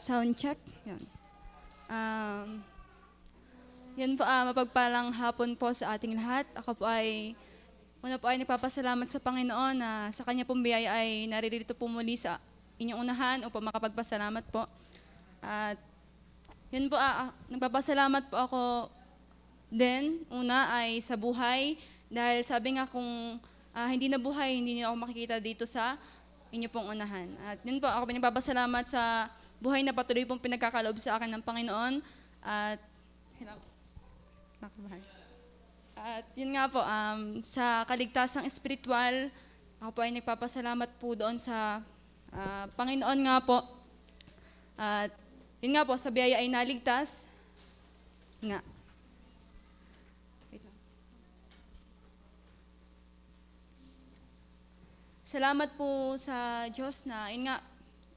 Sound check. Yan. Um, Yan po, mapagpalang hapon po sa ating lahat. Ako po ay, una po ay nagpapasalamat sa Panginoon na sa Kanya pong biyaya ay naririto po muli sa inyong unahan upang makapagpasalamat po. At yun po, nagpapasalamat po ako din, una ay sa buhay, dahil sabi nga kung hindi na buhay, hindi niyo ako makikita dito sa inyo pong unahan. At yun po, ako pinagpapasalamat sa buhay na patuloy pong pinagkakaloob sa akin ng Panginoon. At yun nga po, sa kaligtasang espiritual, ako po ay nagpapasalamat po doon sa Panginoon nga po. At yun nga po, sa biyaya ay naligtas. Nga. Salamat po sa Diyos na, yun nga,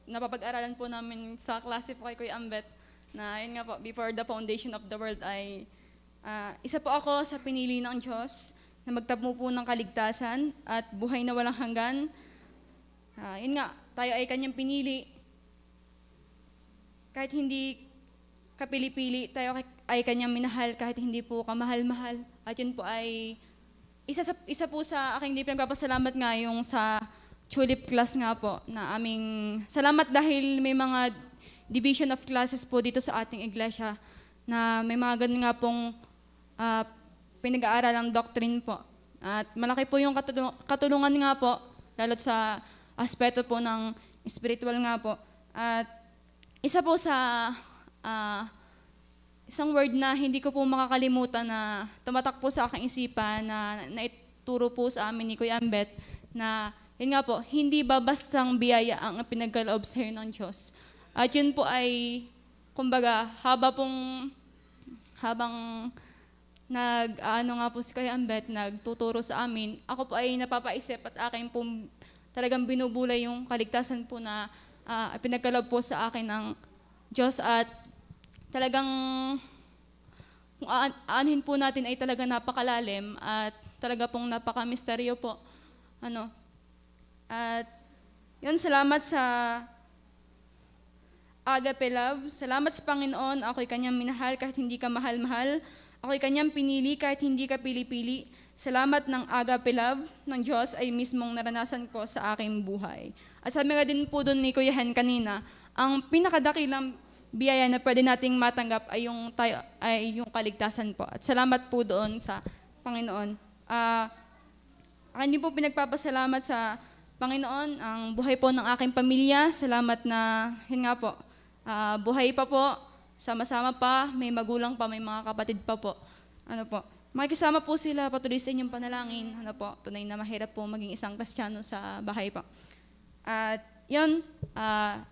napapag-aralan po namin sa klase po kay Kuya Ambet, na yun nga po, before the foundation of the world ay isa po ako sa pinili ng Diyos na magtamo po ng kaligtasan at buhay na walang hanggan. Yun nga, tayo ay Kanyang pinili. Kahit hindi kapili-pili, tayo ay Kanyang minahal kahit hindi po kamahal-mahal. At yun po ay isa po sa aking di pinagpapasalamat nga yung sa tulip class nga po na aming salamat dahil may mga division of classes po dito sa ating iglesia na may mga ganun nga pong pinag-aaralang doctrine po. At malaki po yung katulungan nga po, lalo sa aspeto po ng spiritual nga po. At isa po sa isang word na hindi ko po makakalimutan na tumatak po sa aking isipan na naituro po sa amin ni Kuya Ambet na yun nga po, hindi ba bastang biyaya ang pinagkaloob sa iyo ng Diyos. At yun po ay, kumbaga, habang nga po si Kuya Ambet, nagtuturo sa amin, ako po ay napapaisip at akin po talagang binubulay yung kaligtasan po na pinagkaloob po sa akin ng Diyos at talagang kung aanhin po natin ay talaga napakalalim at talaga pong napaka-misteryo po. At yun, salamat sa Agape Love. Salamat sa Panginoon, ako'y Kanyang minahal kahit hindi ka mahal-mahal. Ako'y Kanyang pinili kahit hindi ka pili-pili. Salamat ng Agape Love ng Diyos ay mismong naranasan ko sa aking buhay. At sabi nga din po doon ni Kuya Hen kanina, ang pinakadakilang biyaya na pwede nating matanggap ay yung kaligtasan po. At salamat po doon sa Panginoon. Akin din po pinagpapasalamat sa Panginoon ang buhay po ng aking pamilya. Salamat na, yun nga po, buhay pa po, sama-sama pa, may magulang pa, may mga kapatid pa po. Makikisama po sila patuloy sa inyong panalangin. Tunay na mahirap po maging isang Kristiyano sa bahay po. At yun,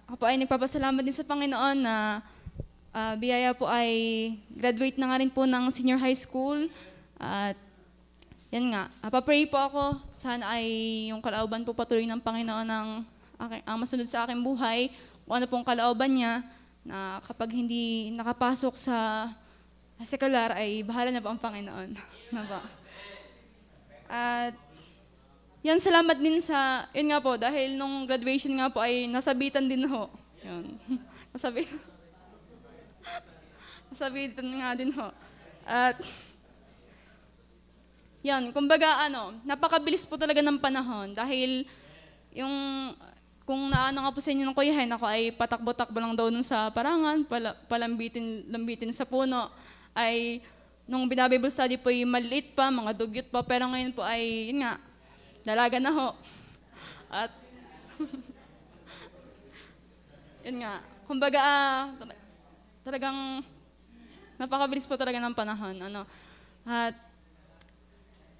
ako po ay nagpapasalamat din sa Panginoon na biyaya po ay graduate na nga rin po ng senior high school. At yan nga, papray po ako, sana ay yung kalooban po patuloy ng Panginoon ang masunod sa aking buhay, kung ano pong kalooban niya, na kapag hindi nakapasok sa sekular ay bahala na po ang Panginoon. At yan, salamat din sa, yun nga po, dahil nung graduation nga po ay nasabitan din ho. Yun. Nasabitan nga din ho. At yan, kumbaga napakabilis po talaga ng panahon dahil yung kung naano nga po sa inyo ng Kuya Hen, ako ay patakbo-takbo lang daw nun sa parangan, lambitin sa puno, ay nung binabible study po ay maliit pa, mga dugyot pa, pero ngayon po ay, yun nga, dalaga na ho. At yun nga, kumbaga talagang napakabilis po talaga ng panahon. At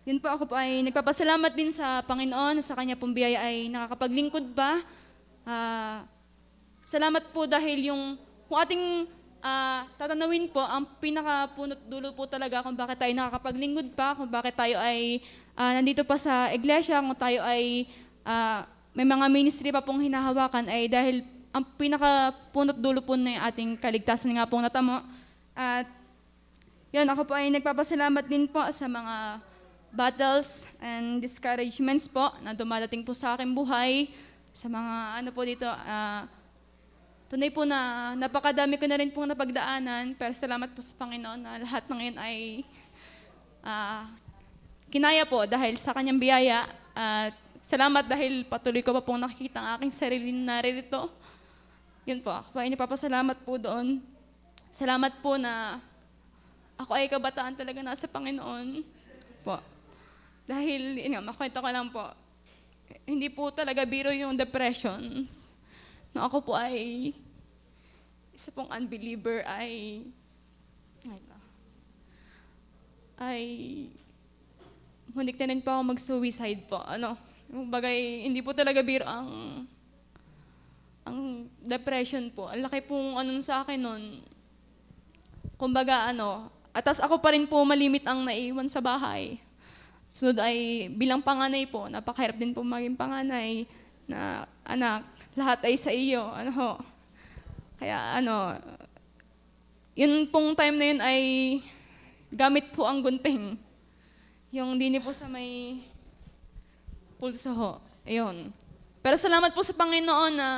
yun po, ako po ay nagpapasalamat din sa Panginoon, sa Kanya pong biyaya ay nakakapaglingkod pa. Salamat po dahil kung ating tatanawin po, ang pinakapunot dulo po talaga kung bakit tayo nakakapaglingkod pa, kung bakit tayo ay nandito pa sa iglesia, kung tayo ay may mga ministry pa pong hinahawakan, ay dahil ang pinakapunot dulo po na yung ating kaligtasan nga pong natamo. At yun, ako po ay nagpapasalamat din po sa mga battles and discouragements po na dumadating po sa aking buhay, sa mga dito, tunay po na napakadami ko na rin pong napagdaanan, pero salamat po sa Panginoon na lahat ng yun ay kinaya po dahil sa kanyang biyaya. At salamat dahil patuloy ko pa pong nakikita ang aking sarili na naririto. Yun po, ako ay napapasalamat po doon. Salamat po na ako ay kabataan talaga nasa Panginoon po. Dahil, yun nga, makwento ko lang po, hindi po talaga biro yung depressions. No, ako po ay isa pong unbeliever ay muntik na rin po ako mag-suicide po. Yung bagay, hindi po talaga biro ang depression po. Ang laki pong sa akin nun. Kumbaga atas ako pa rin po malimit ang naiwan sa bahay. Sunod ay bilang panganay po, napakahirap din po maging panganay na anak, lahat ay sa iyo. Kaya yun pong time na yun ay gamit po ang gunting. Yung dini po sa may pulso ho. Ayun. Pero salamat po sa Panginoon na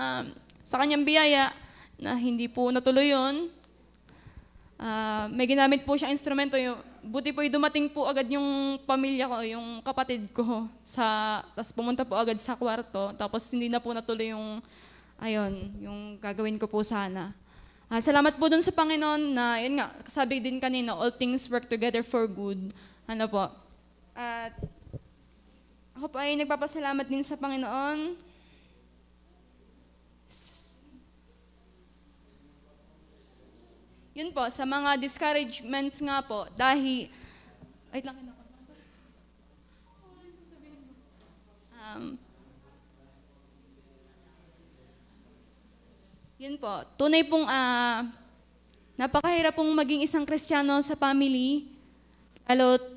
sa kanyang biyaya na hindi po natuloy yun. May ginamit po siyang instrumento. Buti po dumating po agad yung pamilya ko, yung kapatid ko. Tapos pumunta po agad sa kwarto. Tapos hindi na po natuloy yung gagawin ko po sana. Salamat po dun sa Panginoon na, yun nga, sabi din kanina, all things work together for good. At ako po ay nagpapasalamat din sa Panginoon. Yun po, sa mga discouragements nga po, dahil, wait lang, yun po, tunay pong napakahirap pong maging isang Kristiyano sa family, lalo't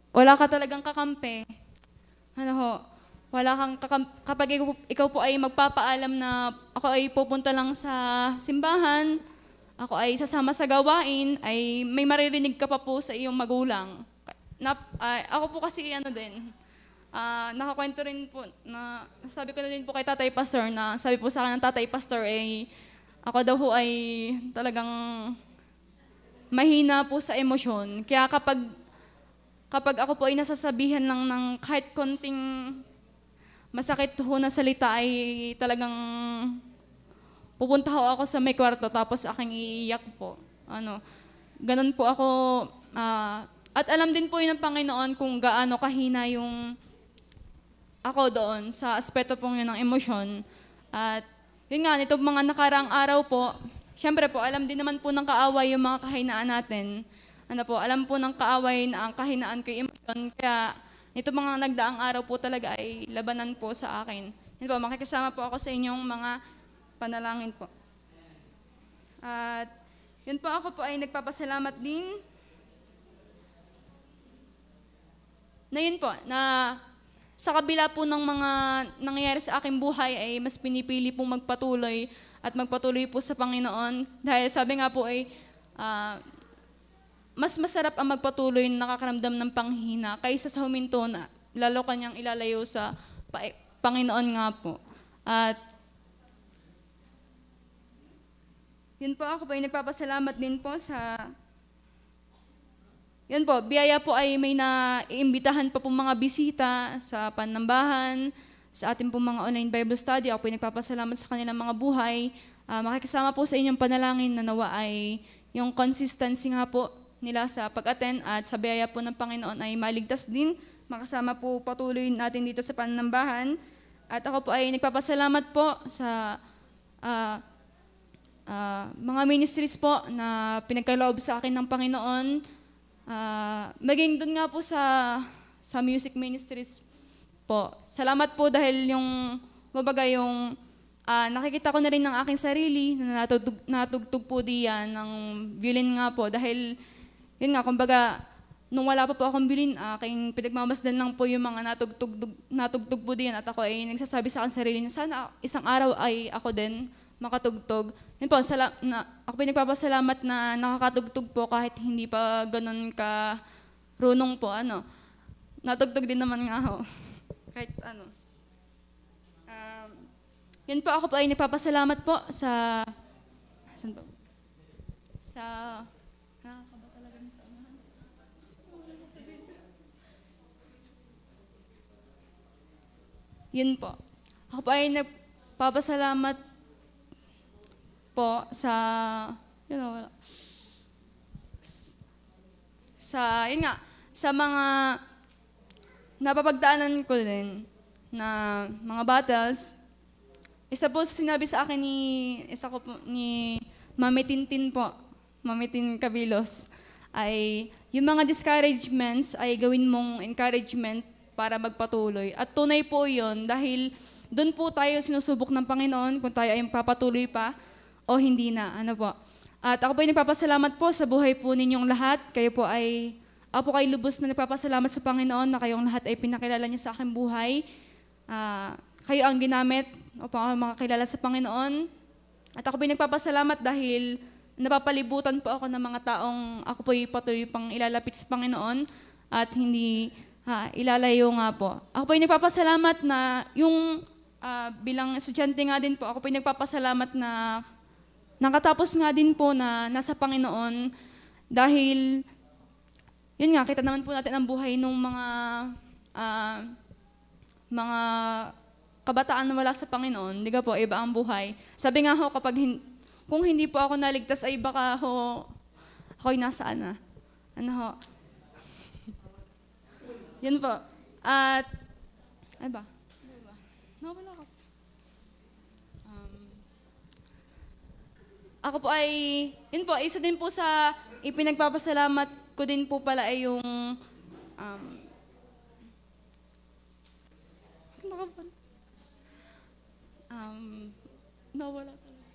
wala ka talagang kakampi. Wala kang kapag ikaw po ay magpapaalam na ako ay pupunta lang sa simbahan, ako ay sasama sa gawain, ay may maririnig ka pa po sa iyong magulang. Ako po kasi nakakwento rin po na sabi ko na din po kay Tatay Pastor na sabi po sa akin ng Tatay Pastor ako daw ho ay talagang mahina po sa emosyon. Kaya kapag ako po ay nasasabihan lang ng kahit konting masakit ho na salita ay talagang pupunta ho ako sa may kwarto tapos aking iiyak po. Ganun po ako. At alam din po yun ng Panginoon kung gaano kahina yung ako doon sa aspeto pong yun ng emosyon. At yun nga, nito mga nakaraang araw po, syempre po, alam din naman po ng kaaway yung mga kahinaan natin. Alam po ng kaaway na ang kahinaan ko yung emosyon. Kaya nito mga nagdaang araw po talaga ay labanan po sa akin. Yun po, makikisama po ako sa inyong mga panalangin po. At yun po, ako po ay nagpapasalamat din na yun po, na sa kabila po ng mga nangyayari sa aking buhay ay mas pinipili pong magpatuloy at magpatuloy po sa Panginoon. Dahil sabi nga po ay mas masarap ang magpatuloy na nakakaramdam ng panghina kaysa sa huminto na lalo kanyang ilalayo sa Panginoon nga po. At yun po, ako po ay nagpapasalamat din po sa yun po, biyaya po ay may naiimbitahan pa pong mga bisita sa Panambahan, sa ating pong mga online Bible study. Ako po ay nagpapasalamat sa kanilang mga buhay. Makikisama po sa inyong panalangin na nawa ay yung consistency nga po nila sa pag-attend at sa biyaya po ng Panginoon ay maligtas din. Makasama po patuloy natin dito sa Panambahan. At ako po ay nagpapasalamat po sa mga ministries po na pinagkaloob sa akin ng Panginoon. Maging doon nga po sa music ministries po. Salamat po dahil nakikita ko na rin ng aking sarili na natugtog po diyan ng violin nga po. Dahil, yun nga, kumbaga, nung wala pa po akong violin, aking pinagmamasdan lang po yung mga natugtog po diyan. At ako ay nagsasabi sa aking sarili na sana isang araw ay ako din makatugtog. Yun po, ako pinagpapasalamat na nakakatugtog po kahit hindi pa ganun ka runong po. Natugtog din naman nga ako. Kahit Yan po, ako po ay nagpapasalamat po sa... Saan po? Sa... Nakakaba talaga sa amahan. Yun po. Ako po ay nagpapasalamat po sa... Yun know, wala. Sa, yun nga, sa mga napapagdaanan ko din na mga battles. Isa po sinabi sa akin ni Mami Tintin po, Mami Tin Cabilos, ay yung mga discouragements ay gawin mong encouragement para magpatuloy. At tunay po yun dahil doon po tayo sinusubok ng Panginoon kung tayo ay papatuloy pa o hindi na. Ano po. At ako po ay nagpapasalamat po sa buhay po ninyong lahat. Ako po ay lubos na nagpapasalamat sa Panginoon na kayong lahat ay pinakilala niya sa aking buhay. Kayo ang ginamit upang ako makakilala sa Panginoon. At ako po ay nagpapasalamat dahil napapalibutan po ako ng mga taong ako po ay patuloy pang ilalapit sa Panginoon at hindi ilalayo nga po. Ako po ay nagpapasalamat na yung bilang estudyante nga din po, ako po ay nagpapasalamat na nakatapos nga din po na nasa Panginoon dahil yun nga, kita naman po natin ang buhay ng mga kabataan na wala sa Panginoon, di ka po, iba ang buhay. Sabi nga ho, kung hindi po ako naligtas, ay baka ako'y nasaan na. Ano ho? Yun po. At, ay ba? Nawala kasi. Ako po ay, yun po, isa din po sa ipinagpapasalamat ko din po pala ay yung, nawala talaga.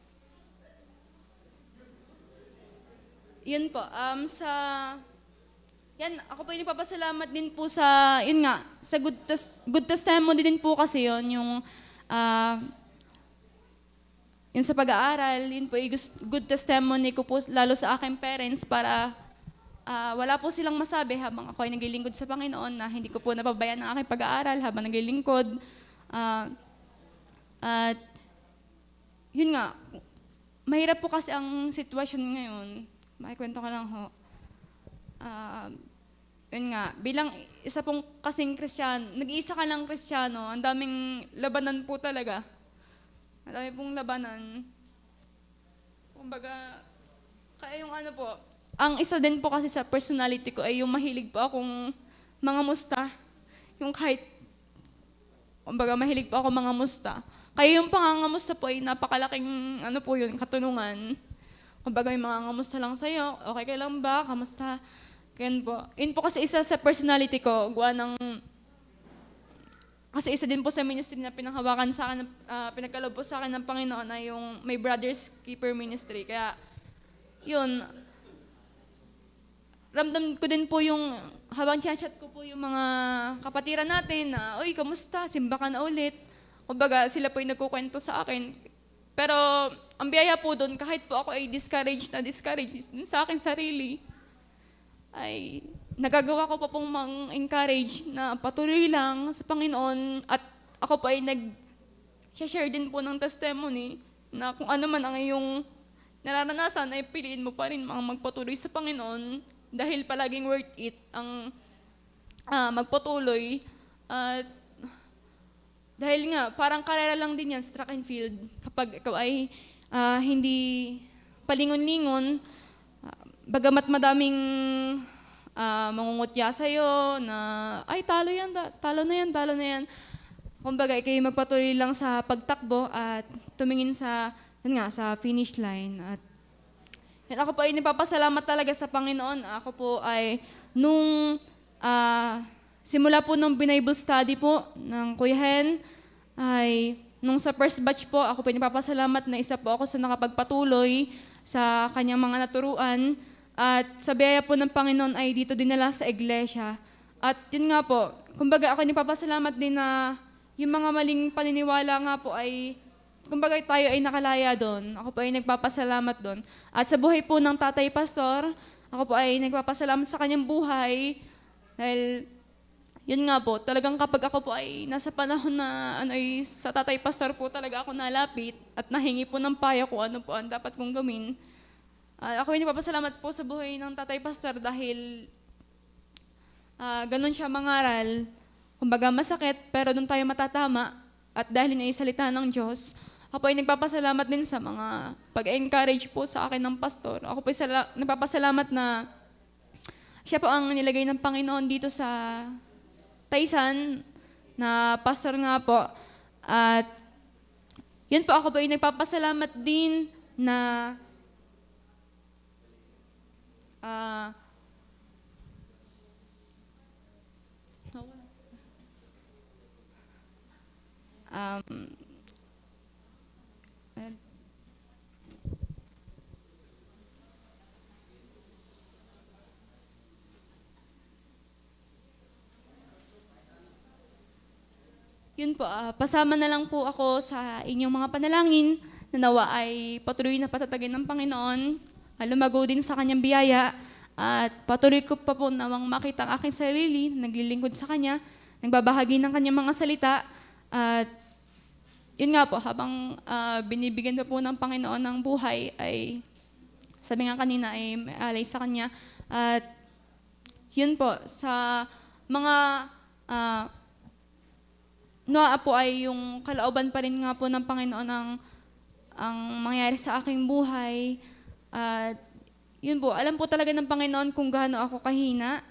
Yun po, yan, ako po yung nagpapasalamat din po sa, yun nga, sa good testimony din po kasi yun, yung sa pag-aaral, yun po, good testimony ko po lalo sa aking parents para wala po silang masabi habang ako ay naglilingkod sa Panginoon na hindi ko po napabayaan ang aking pag-aaral habang naglilingkod. At yun nga, mahirap po kasi ang sitwasyon ngayon. Makikwento ka lang ho. Yun nga, bilang isa pong kasing Kristiyano, nag-iisa ka lang Kristiyano, ang daming labanan po talaga. Ang dami pong labanan. Kumbaga, kaya yung ano po, ang isa din po kasi sa personality ko ay yung mahilig po akong mga musta. Yung kahit, kumbaga mahilig po ako mga musta. Kaya yung pangangamusta po ay napakalaking ano po yun, katunungan. Kumbaga may mga ngamusta lang sa'yo, okay ka lang ba, kamusta? Ganyan po. Yun po kasi isa sa personality ko, kasi isa din po sa ministry na pinanghawakan sa akin, pinagkaloob po sa akin ng Panginoon ay yung may Brothers Keeper Ministry. Kaya yun, ramdam ko din po yung, habang chat ko po yung mga kapatiran natin na, uy, kamusta, simba ka na ulit. Kumbaga, sila po yung nagkukwento sa akin. Pero, ang biyaya po doon, kahit po ako ay discouraged din sa akin sarili, ay nagagawa ko pa pong mang-encourage na patuloy lang sa Panginoon at ako po ay nag-share din po ng testimony na kung ano man ang iyong nararanasan ay piliin mo pa rin magpatuloy sa Panginoon dahil palaging worth it ang magpatuloy at dahil nga, parang karera lang din yan sa track and field. Kapag ikaw ay hindi palingon-lingon, bagamat madaming mangungutya sa'yo na, ay, talo na yan. Kumbaga, ikaw magpatuloy lang sa pagtakbo at tumingin sa finish line. At ako po ay napapasalamat talaga sa Panginoon. Ako po ay, simula po nung Bible study po ng Kuya Hen, ay nung sa first batch po, ako po napapasalamat na isa po ako sa nakapagpatuloy sa kanyang mga naturuan. At sa biyaya po ng Panginoon ay dito din nila sa iglesia. At yun nga po, kumbaga ako napapasalamat din na yung mga maling paniniwala nga po ay, kumbaga tayo ay nakalaya doon. Ako po ay nagpapasalamat doon. At sa buhay po ng Tatay Pastor, ako po ay nagpapasalamat sa kanyang buhay dahil Yun nga po, talagang kapag ako po ay nasa panahon na ay sa tatay pastor po talaga ako nalapit at nahingi po ng payo kung ano po ang dapat kong gawin. Ako ay nagpapasalamat po sa buhay ng tatay pastor dahil ganun siya mangaral. Kumbaga masakit pero doon tayo matatama at dahil salita ng Diyos, ako ay nagpapasalamat din sa mga pag-encourage po sa akin ng pastor. Ako po ay nagpapasalamat na siya po ang nilagay ng Panginoon dito sa Taysan na pastor nga po. At yun po, ako po ay nagpapasalamat din na yun po, pasama na lang po ako sa inyong mga panalangin na nawa ay patuloy na patatagin ng Panginoon, lumago din sa kanyang biyaya, at patuloy ko pa po namang makita ang aking sarili, naglilingkod sa kanya, nagbabahagi ng kanyang mga salita, at yun nga po, habang binibigyan pa po ng Panginoon ng buhay, ay sabi nga kanina ay may alay sa kanya, at yun po, sa mga noa po ay yung kalooban pa rin nga po ng Panginoon ang mangyari sa aking buhay. At yun po, alam po talaga ng Panginoon kung gaano ako kahina.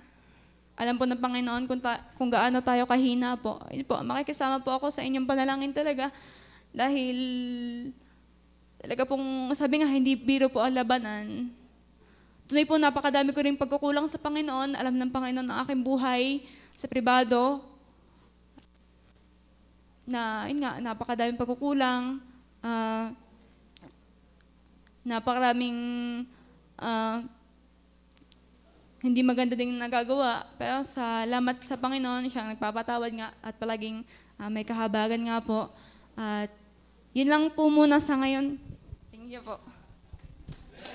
Alam po ng Panginoon kung gaano tayo kahina po. Yun po, makikisama po ako sa inyong panalangin talaga. Dahil talaga pong, sabi nga, hindi biro po ang labanan. Tunay po, napakadami ko rin pagkukulang sa Panginoon. Alam ng Panginoon ang aking buhay sa pribado. Na, yun nga, napakadaming pagkukulang, napakaraming hindi maganda ding nagagawa. Pero salamat sa Panginoon, siyang nagpapatawad nga at palaging may kahabagan nga po. At yun lang po muna sa ngayon. Thank you po.